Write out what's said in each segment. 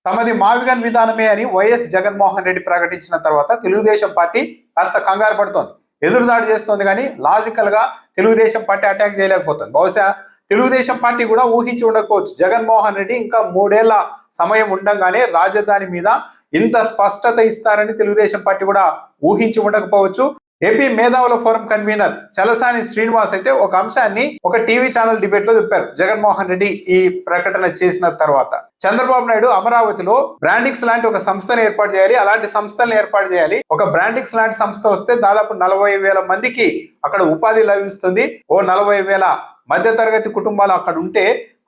తమది మావిగన్ విధానమే అని వైఎస్ జగన్మోహన్ రెడ్డి ప్రకటించిన తర్వాత తెలుగుదేశం పార్టీ కాస్త కంగారు పడుతోంది, ఎదురుదాడి చేస్తోంది. కానీ లాజికల్ గా తెలుగుదేశం పార్టీ అటాక్ చేయలేకపోతుంది. బహుశా తెలుగుదేశం పార్టీ కూడా ఊహించి ఉండకపోవచ్చు, జగన్మోహన్ రెడ్డి ఇంకా 3 ఏళ్ల సమయం ఉండగానే రాజధాని మీద ఇంత స్పష్టత ఇస్తారని తెలుగుదేశం పార్టీ కూడా ఊహించి ఉండకపోవచ్చు. ఏపీ మేధావుల ఫోరం కన్వీనర్ చలసాని శ్రీనివాస్ అయితే ఒక అంశాన్ని ఒక టీవీ ఛానల్ డిబేట్ లో చెప్పారు. జగన్మోహన్ రెడ్డి ఈ ప్రకటన చేసిన తర్వాత చంద్రబాబు నాయుడు అమరావతిలో బ్రాండిక్స్ లాంటి ఒక సంస్థను ఏర్పాటు చేయాలి, అలాంటి సంస్థలను ఏర్పాటు చేయాలి. ఒక బ్రాండిక్స్ లాంటి సంస్థ వస్తే దాదాపు 40,000 మందికి అక్కడ ఉపాధి లభిస్తుంది. ఓ 40,000 మధ్యతరగతి కుటుంబాలు అక్కడ ఉంటే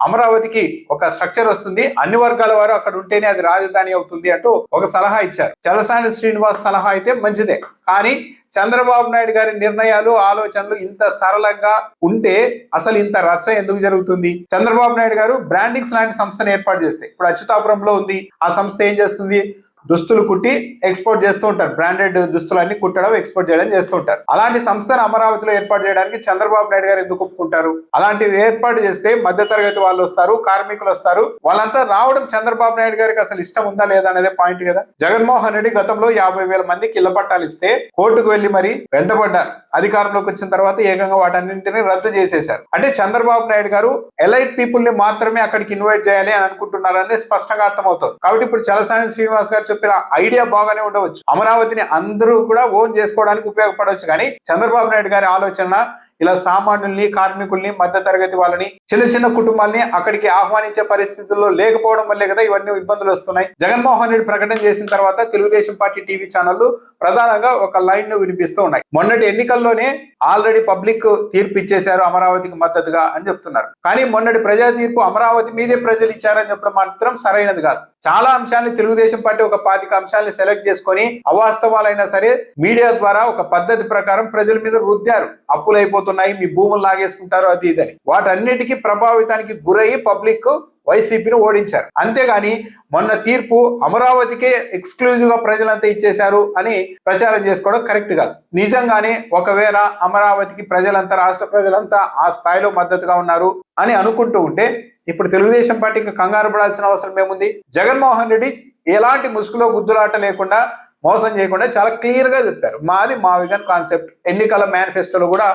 అమరావతికి ఒక స్ట్రక్చర్ వస్తుంది, అన్ని వర్గాల వారు అక్కడ ఉంటేనే అది రాజధాని అవుతుంది అంటూ ఒక సలహా ఇచ్చారు. చలసాని శ్రీనివాస్ సలహా అయితే మంచిదే, కానీ చంద్రబాబు నాయుడు గారి నిర్ణయాలు ఆలోచనలు ఇంత సరళంగా ఉంటే అసలు ఇంత రచ్చ ఎందుకు జరుగుతుంది? చంద్రబాబు నాయుడు గారు బ్రాండింగ్స్ లాంటి సంస్థను ఏర్పాటు చేస్తే, ఇప్పుడు అచ్యుతాపురంలో ఉంది ఆ సంస్థ, ఏం చేస్తుంది? దుస్తులు కుట్టి ఎక్స్పోర్ట్ చేస్తూ ఉంటారు, బ్రాండెడ్ దుస్తులన్నీ కుట్టడం ఎక్స్పోర్ట్ చేయడం చేస్తూ ఉంటారు. అలాంటి సంస్థను అమరావతిలో ఏర్పాటు చేయడానికి చంద్రబాబు నాయుడు గారు ఎందుకు ఒప్పుకుంటారు? అలాంటిది ఏర్పాటు చేస్తే మధ్యతరగతి వాళ్ళు వస్తారు, కార్మికులు వస్తారు, వాళ్ళంతా రావడం చంద్రబాబు నాయుడు గారికి అసలు ఇష్టం ఉందా లేదా అనేది పాయింట్ కదా. జగన్మోహన్ రెడ్డి గతంలో 50,000 మందికి ఇళ్ల పట్టాలు ఇస్తే కోర్టుకు వెళ్లి మరి వెంటబడ్డారు. అధికారంలోకి వచ్చిన తర్వాత ఏకంగా వాటన్నింటినీ రద్దు చేసేశారు. అంటే చంద్రబాబు నాయుడు గారు ఎలైట్ పీపుల్ ని మాత్రమే అక్కడికి ఇన్వైట్ చేయాలి అని అనుకుంటున్నారు అనేది స్పష్టంగా అర్థమవుతుంది. కాబట్టి ఇప్పుడు చలసాని శ్రీనివాస్ గారు చెప్పిన ఐడియా బాగానే ఉండవచ్చు, అమరావతిని అందరూ కూడా ఓన్ చేసుకోవడానికి ఉపయోగపడవచ్చు. కానీ చంద్రబాబు నాయుడు గారి ఆలోచన ఇలా సామాన్యుల్ని, కార్మికుల్ని, మధ్యతరగతి వాళ్ళని, చిన్న చిన్న కుటుంబాల్ని అక్కడికి ఆహ్వానించే పరిస్థితుల్లో లేకపోవడం వల్లే కదా ఇవన్నీ ఇబ్బందులు వస్తున్నాయి. జగన్మోహన్ రెడ్డి ప్రకటన చేసిన తర్వాత తెలుగుదేశం పార్టీ టీవీ ఛానళ్లు ప్రధానంగా ఒక లైన్ ను వినిపిస్తూ ఉన్నాయి. మొన్నటి ఎన్నికల్లోనే ఆల్రెడీ పబ్లిక్ తీర్పు ఇచ్చేశారు అమరావతికి మద్దతుగా అని చెప్తున్నారు. కానీ మొన్నటి ప్రజా తీర్పు అమరావతి మీదే ప్రజలు ఇచ్చారని చెప్పడం మాత్రం సరైనది కాదు. చాలా అంశాలని తెలుగుదేశం పార్టీ ఒక 25 అంశాలని సెలెక్ట్ చేసుకొని అవాస్తవాలైనా సరే మీడియా ద్వారా ఒక పద్ధతి ప్రకారం ప్రజల మీద రుద్దారు. అప్పులు అయిపోతున్నాయి, మీ భూములు లాగేసుకుంటారు, అది ఇదని. వాటన్నిటికీ ప్రభావితానికి గురయ్యి పబ్లిక్ వైసీపీని ఓడించారు. అంతేగాని మొన్న తీర్పు అమరావతికే ఎక్స్క్లూజివ్ గా ప్రజలంతా ఇచ్చేశారు అని ప్రచారం చేసుకోవడం కరెక్ట్ కాదు. నిజంగానే ఒకవేళ అమరావతికి ప్రజలంతా, రాష్ట్ర ప్రజలంతా ఆ స్థాయిలో మద్దతుగా ఉన్నారు అని అనుకుంటూ ఉంటే ఇప్పుడు తెలుగుదేశం పార్టీకి కంగారు పడాల్సిన అవసరం ఏముంది? జగన్మోహన్ రెడ్డి ఎలాంటి ముసుగులో గుద్దులాట లేకుండా, మోసం చేయకుండా చాలా క్లియర్ గా చెప్పారు, మాది మావిగన్ కాన్సెప్ట్. ఎన్నికల మేనిఫెస్టోలో కూడా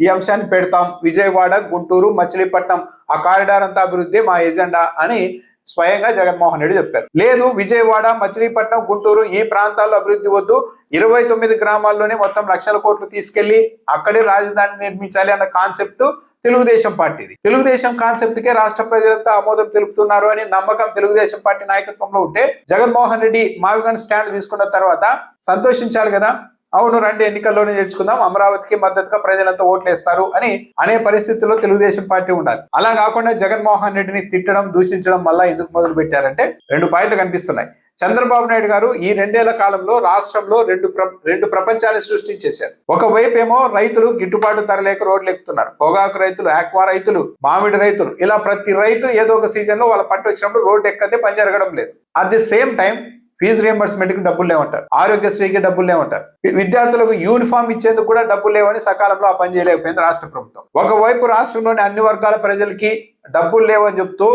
ఈ అంశాన్ని పెడతాం, విజయవాడ, గుంటూరు, మచిలీపట్నం ఆ కారిడార్ అంతా అభివృద్ధి మా ఎజెండా అని స్వయంగా జగన్మోహన్ రెడ్డి చెప్పారు. లేదు, విజయవాడ, మచిలీపట్నం, గుంటూరు ఈ ప్రాంతాల్లో అభివృద్ధి వద్దు, 29 గ్రామాల్లోనే మొత్తం లక్షల కోట్లు తీసుకెళ్లి అక్కడే రాజధాని నిర్మించాలి అన్న కాన్సెప్ట్ తెలుగుదేశం పార్టీది. తెలుగుదేశం కాన్సెప్ట్ కే రాష్ట్ర ప్రజలంతా ఆమోదం తెలుపుతున్నారు అని నమ్మకం తెలుగుదేశం పార్టీ నాయకత్వంలో ఉంటే జగన్మోహన్ రెడ్డి మావిగన్ స్టాండ్ తీసుకున్న తర్వాత సంతోషించాలి కదా. అవును, రండి ఎన్నికల్లోనే చేర్చుకుందాం, అమరావతికి మద్దతుగా ప్రజలంతా ఓట్లేస్తారు అని అనే పరిస్థితుల్లో తెలుగుదేశం పార్టీ ఉండాలి. అలా కాకుండా జగన్మోహన్ రెడ్డిని తిట్టడం, దూషించడం మళ్ళా ఎందుకు మొదలు పెట్టారంటే 2 పాయింట్లు కనిపిస్తున్నాయి. చంద్రబాబు నాయుడు గారు ఈ 2 ఏళ్ల కాలంలో రాష్ట్రంలో రెండు ప్రపంచాన్ని సృష్టించేశారు. ఒకవైపు ఏమో రైతులు గిట్టుబాటు ధర లేక రోడ్లు ఎక్కుతున్నారు, పొగాకు రైతులు, ఆక్వా రైతులు, మామిడి రైతులు, ఇలా ప్రతి రైతు ఏదో ఒక సీజన్ లో వాళ్ళ పంట వచ్చినప్పుడు రోడ్డు ఎక్కతే పని జరగడం లేదు. At the same time fee reimbursement కి డబ్బులు లేవంటారు, ఆరోగ్యశ్రీకి డబ్బులు లేవంటారు, విద్యార్థులకు యూనిఫామ్ ఇచ్చేందుకు కూడా డబ్బులు లేవని సకాలంలో ఆ పని చేయలేకపోయింది రాష్ట్ర ప్రభుత్వం. ఒకవైపు రాష్ట్రంలోని అన్ని వర్గాల ప్రజలకి డబ్బులు లేవని చెప్తూ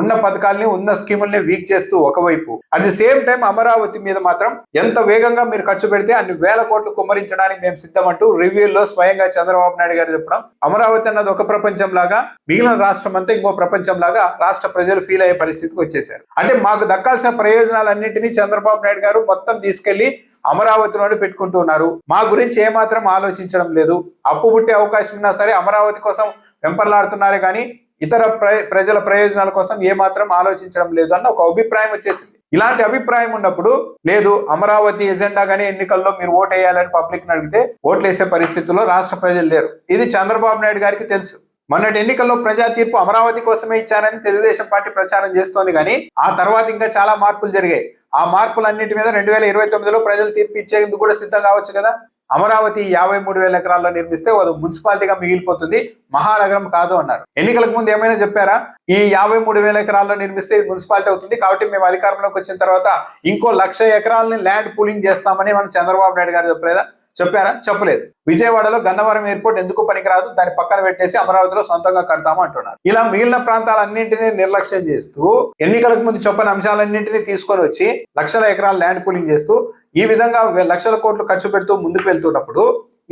ఉన్న పథకాలని, ఉన్న స్కీముల్ని వీక్ చేస్తూ ఒకవైపు, at the same time Amaravati మీద మాత్రం ఎంత వేగంగా మీరు ఖర్చు పెడితే అన్ని వేల కోట్లు కుమ్మరించడానికి మేము సిద్ధమంటూ రివ్యూల్లో స్వయంగా చంద్రబాబు నాయుడు గారు చెప్పడం, అమరావతి అన్నది ఒక ప్రపంచం లాగా, మిగిలిన రాష్ట్రం అంతా ఇంకో ప్రపంచం లాగా రాష్ట్ర ప్రజలు ఫీల్ అయ్యే పరిస్థితికి వచ్చేసారు. అంటే మాకు దక్కాల్సిన ప్రయోజనాలన్నింటినీ చంద్రబాబు నాయుడు గారు మొత్తం తీసుకెళ్లి అమరావతిలోనే పెట్టుకుంటున్నారు, మా గురించి ఏమాత్రం ఆలోచించడం లేదు, అప్పు పుట్టే అవకాశం ఉన్నా సరే అమరావతి కోసం వెంపర్లాడుతున్నారే కానీ ఇతర ప్రజల ప్రయోజనాల కోసం ఏమాత్రం ఆలోచించడం లేదు అన్న ఒక అభిప్రాయం వచ్చేసింది. ఇలాంటి అభిప్రాయం ఉన్నప్పుడు లేదు, అమరావతి ఎజెండాగానే ఎన్నికల్లో మీరు ఓటు వేయాలని పబ్లిక్ అడిగితే ఓట్లు వేసే పరిస్థితుల్లో రాష్ట్ర ప్రజలు లేరు. ఇది చంద్రబాబు నాయుడు గారికి తెలుసు. మొన్నటి ఎన్నికల్లో ప్రజా తీర్పు అమరావతి కోసమే ఇచ్చారని తెలుగుదేశం పార్టీ ప్రచారం చేస్తోంది. కానీ ఆ తర్వాత ఇంకా చాలా మార్పులు జరిగాయి. ఆ మార్పులన్నింటి మీద 2029లో ప్రజలు తీర్పు ఇచ్చేందుకు కూడా సిద్ధం కావచ్చు కదా. అమరావతి 53,000 ఎకరాల్లో నిర్మిస్తే అది మున్సిపాలిటీగా మిగిలిపోతుంది, మహానగరం కాదు అన్నారు. ఎన్నికలకు ముందు ఏమైనా చెప్పారా? ఈ 53,000 ఎకరాల్లో నిర్మిస్తే ఇది మున్సిపాలిటీ అవుతుంది, కాబట్టి మేము అధికారంలోకి వచ్చిన తర్వాత ఇంకో 1,00,000 ఎకరాలని ల్యాండ్ పూలింగ్ చేస్తామని మనం చంద్రబాబు నాయుడు గారు చెప్పలేదా? చెప్పారా? చెప్పలేదు. విజయవాడలో గన్నవరం ఎయిర్పోర్ట్ ఎందుకు పనికిరాదు, దాన్ని పక్కన పెట్టేసి అమరావతిలో సొంతంగా కడతాము అంటున్నారు. ఇలా మిగిలిన ప్రాంతాలన్నింటినీ నిర్లక్ష్యం చేస్తూ ఎన్నికలకు ముందు చెప్పని అంశాలన్నింటినీ తీసుకొని వచ్చి లక్షల ఎకరాల ల్యాండ్ పూలింగ్ చేస్తూ ఈ విధంగా లక్షల కోట్లు ఖర్చు పెడుతూ ముందుకు వెళ్తున్నప్పుడు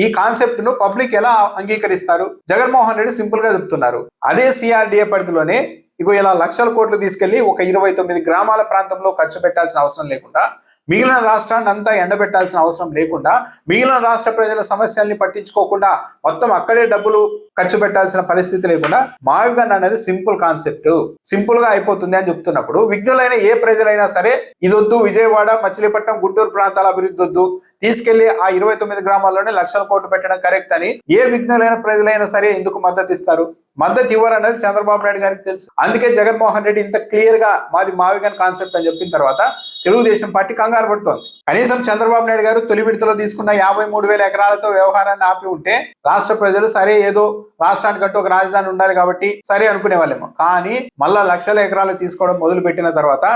ఈ కాన్సెప్ట్ ను పబ్లిక్ ఎలా అంగీకరిస్తారు? జగన్మోహన్ రెడ్డి సింపుల్ గా చెప్తున్నారు, అదే సిఆర్డిఏ పరిధిలోనే ఇగో ఇలా లక్షల కోట్లు తీసుకెళ్లి ఒక 29 గ్రామాల ప్రాంతంలో ఖర్చు పెట్టాల్సిన అవసరం లేకుండా, మిగిలిన రాష్ట్రాన్ని అంతా ఎండబెట్టాల్సిన అవసరం లేకుండా, మిగిలిన రాష్ట్ర ప్రజల సమస్యల్ని పట్టించుకోకుండా మొత్తం అక్కడే డబ్బులు ఖర్చు పెట్టాల్సిన పరిస్థితి లేకుండా మావిగన్ అనేది సింపుల్ కాన్సెప్ట్, సింపుల్ గా అయిపోతుంది అని చెప్తున్నప్పుడు విఘ్నులైన ఏ ప్రజలైనా సరే ఇదొద్దు, విజయవాడ, మచిలీపట్నం, గుంటూరు ప్రాంతాల అభివృద్ధి వద్దు, తీసుకెళ్లి ఆ 29 గ్రామాల్లోనే లక్షల కోట్లు పెట్టడం కరెక్ట్ అని ఏ విఘ్నులైన ప్రజలైనా సరే ఎందుకు మద్దతు ఇస్తారు? మద్దతు ఇవ్వరన్నది చంద్రబాబు నాయుడు గారికి తెలుసు. అందుకే జగన్మోహన్ రెడ్డి ఇంత క్లియర్ గా మాది మావిగన్ కాన్సెప్ట్ అని చెప్పిన తర్వాత తెలుగుదేశం పార్టీ కంగారు పడుతోంది. కనీసం చంద్రబాబు నాయుడు గారు తొలి విడతలో తీసుకున్న 53,000 ఎకరాలతో వ్యవహారాన్ని ఆపి ఉంటే రాష్ట్ర ప్రజలు సరే ఏదో రాష్ట్రానికంటూ ఒక రాజధాని ఉండాలి కాబట్టి సరే అనుకునే వాళ్ళేమో. కానీ మళ్ళా లక్షల ఎకరాలు తీసుకోవడం మొదలు పెట్టిన తర్వాత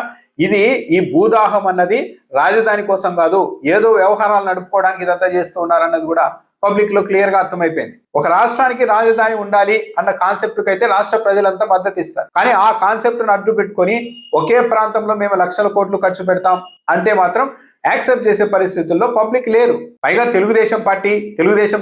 ఇది ఈ భూదాహం అన్నది రాజధాని కోసం కాదు, ఏదో వ్యవహారాలు నడుపుకోవడానికి ఇదంతా చేస్తూ ఉన్నారన్నది కూడా పబ్లిక్ లో క్లియర్ గా అర్థమైపోయింది. ఒక రాష్ట్రానికి రాజధాని ఉండాలి అన్న కాన్సెప్ట్ కి అయితే రాష్ట్ర ప్రజలంతా మద్దతు ఇస్తారు. కానీ ఆ కాన్సెప్ట్ ను అడ్డు పెట్టుకొని ఒకే ప్రాంతంలో మేము లక్షల కోట్లు ఖర్చు పెడతాం అంటే మాత్రం యాక్సెప్ట్ చేసే పరిస్థితుల్లో పబ్లిక్ లేరు. పైగా తెలుగుదేశం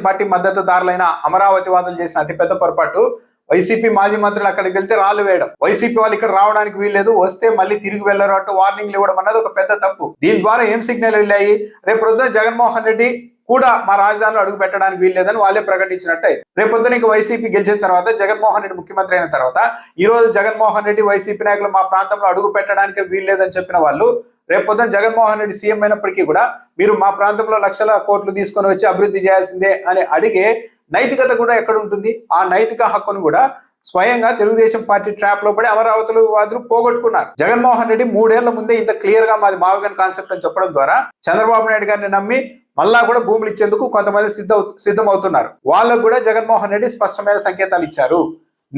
పార్టీ మద్దతుదారులైన అమరావతి వాదులు చేసిన అతిపెద్ద పొరపాటు వైసీపీ మాజీ మంత్రులు అక్కడికి వెళ్తే రాళ్లు వేయడం, వైసీపీ వాళ్ళు ఇక్కడ రావడానికి వీల్లేదు, వస్తే మళ్ళీ తిరిగి వెళ్లరు అంటూ వార్నింగ్లు ఇవ్వడం అన్నది ఒక పెద్ద తప్పు. దీని ద్వారా ఏం సిగ్నల్ వెళ్ళాయి? రేపు పొద్దున జగన్మోహన్ రెడ్డి కూడా మా రాజధానిలో అడుగు పెట్టడానికి వీల్లేదని వాళ్ళే ప్రకటించినట్టు. రేపొద్దున ఇంక వైసీపీ గెలిచిన తర్వాత, జగన్మోహన్ రెడ్డి ముఖ్యమంత్రి అయిన తర్వాత, ఈ రోజు జగన్మోహన్ రెడ్డి వైసీపీ నాయకులు మా ప్రాంతంలో అడుగు పెట్టడానికి వీల్లేదని చెప్పిన వాళ్ళు రేపొద్దున జగన్మోహన్ రెడ్డి సీఎం అయినప్పటికీ కూడా మీరు మా ప్రాంతంలో లక్షల కోట్లు తీసుకొని వచ్చి అభివృద్ధి చేయాల్సిందే అని అడిగే నైతికత కూడా ఎక్కడ ఉంటుంది? ఆ నైతిక హక్కును కూడా స్వయంగా తెలుగుదేశం పార్టీ ట్రాప్ లో పడి అమరావతులు వాదులు పోగొట్టుకున్నారు. జగన్మోహన్ రెడ్డి 3 ఏళ్ల ముందే ఇంత క్లియర్ గా మాది మావిగన్ కాన్సెప్ట్ అని చెప్పడం ద్వారా చంద్రబాబు నాయుడు గారిని నమ్మి మళ్ళా కూడా భూములు ఇచ్చేందుకు కొంతమంది సిద్ధమవుతున్నారు. వాళ్ళకు కూడా జగన్మోహన్ రెడ్డి స్పష్టమైన సంకేతాలు ఇచ్చారు,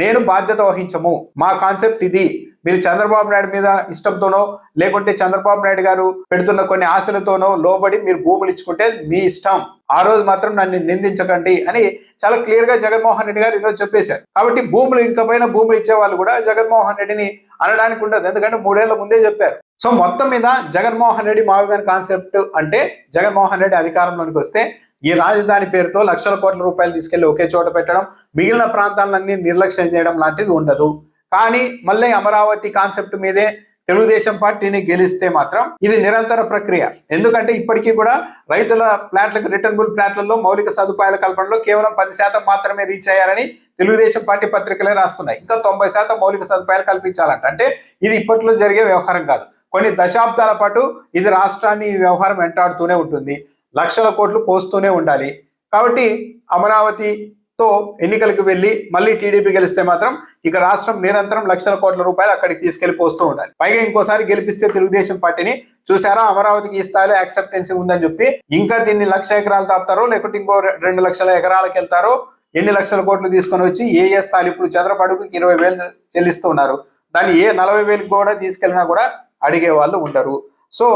నేను బాధ్యత వహించము, మా కాన్సెప్ట్ ఇది, మీరు చంద్రబాబు నాయుడు మీద ఇష్టంతోనో లేకుంటే చంద్రబాబు నాయుడు గారు పెడుతున్న కొన్ని ఆశలతోనో లోబడి మీరు భూములు ఇచ్చుకుంటే మీ ఇష్టం, ఆ రోజు మాత్రం నన్ను నిందించకండి అని చాలా క్లియర్ గా జగన్మోహన్ రెడ్డి గారు ఈరోజు చెప్పేశారు. కాబట్టి భూములు ఇంకా పైన భూములు ఇచ్చే వాళ్ళు కూడా జగన్మోహన్ రెడ్డిని అనడానికి ఉండదు, ఎందుకంటే 3 ఏళ్ల ముందే చెప్పారు. సో మొత్తం మీద జగన్మోహన్ రెడ్డి మావిగన్ కాన్సెప్ట్ అంటే జగన్మోహన్ రెడ్డి అధికారంలోనికి వస్తే ఈ రాజధాని పేరుతో లక్షల కోట్ల రూపాయలు తీసుకెళ్లి ఒకే చోట పెట్టడం, మిగిలిన ప్రాంతాలన్నీ నిర్లక్ష్యం చేయడం లాంటిది ఉండదు. కానీ మళ్ళీ అమరావతి కాన్సెప్ట్ మీదే తెలుగుదేశం పార్టీని గెలిస్తే మాత్రం ఇది నిరంతర ప్రక్రియ. ఎందుకంటే ఇప్పటికీ కూడా రైతుల ప్లాట్లకు, రిటర్నబుల్ ప్లాట్లలో మౌలిక సదుపాయాల కల్పనలో కేవలం 10% మాత్రమే రీచ్ అయ్యారని తెలుగుదేశం పార్టీ పత్రికలే రాస్తున్నాయి. ఇంకా 90% మౌలిక సదుపాయాలు కల్పించాలంట. అంటే ఇది ఇప్పట్లో జరిగే వ్యవహారం కాదు, కొన్ని దశాబ్దాల పాటు ఇది రాష్ట్రాన్ని ఈ వ్యవహారం వెంటాడుతూనే ఉంటుంది, లక్షల కోట్లు పోస్తూనే ఉండాలి. కాబట్టి అమరావతితో ఎన్నికలకు వెళ్ళి మళ్ళీ టీడీపీ గెలిస్తే మాత్రం ఇక రాష్ట్రం నిరంతరం లక్షల కోట్ల రూపాయలు అక్కడికి తీసుకెళ్లి పోస్తూ ఉండాలి. పైగా ఇంకోసారి గెలిపిస్తే తెలుగుదేశం పార్టీని చూసారా అమరావతికి ఈ స్థాయిలో యాక్సెప్టెన్సీ ఉందని చెప్పి ఇంకా దీన్ని 1,00,000 ఎకరాలు తాపుతారో లేకుంటే ఇంకో 2 లక్షల ఎకరాలకు వెళ్తారో, ఎన్ని లక్షల కోట్లు తీసుకొని వచ్చి ఏ స్థాయి ఇప్పుడు చంద్రబాబుకి 20,000 చెల్లిస్తూ ఉన్నారు, దాన్ని 40,000 కూడా తీసుకెళ్ళినా కూడా అడిగే వాళ్ళు ఉండరు. సో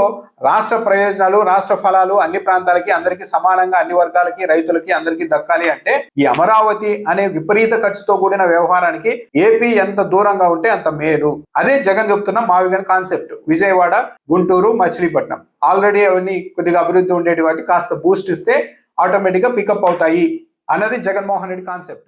రాష్ట్ర ప్రయోజనాలు, రాష్ట్ర ఫలాలు అన్ని ప్రాంతాలకి, అందరికీ సమానంగా, అన్ని వర్గాలకి, రైతులకి అందరికీ దక్కాలి అంటే ఈ అమరావతి అనే విపరీత ఖర్చుతో కూడిన వ్యవహారానికి ఏపీ ఎంత దూరంగా ఉంటే అంత మేలు. అదే జగన్ చెప్తున్న మావిగన్ కాన్సెప్ట్. విజయవాడ, గుంటూరు, మచిలీపట్నం ఆల్రెడీ అవన్నీ కొద్దిగా అభివృద్ధి ఉండేటి వాటి కాస్త బూస్ట్ ఇస్తే ఆటోమేటిక్ గా పికప్ అవుతాయి అన్నది జగన్మోహన్ రెడ్డి కాన్సెప్ట్.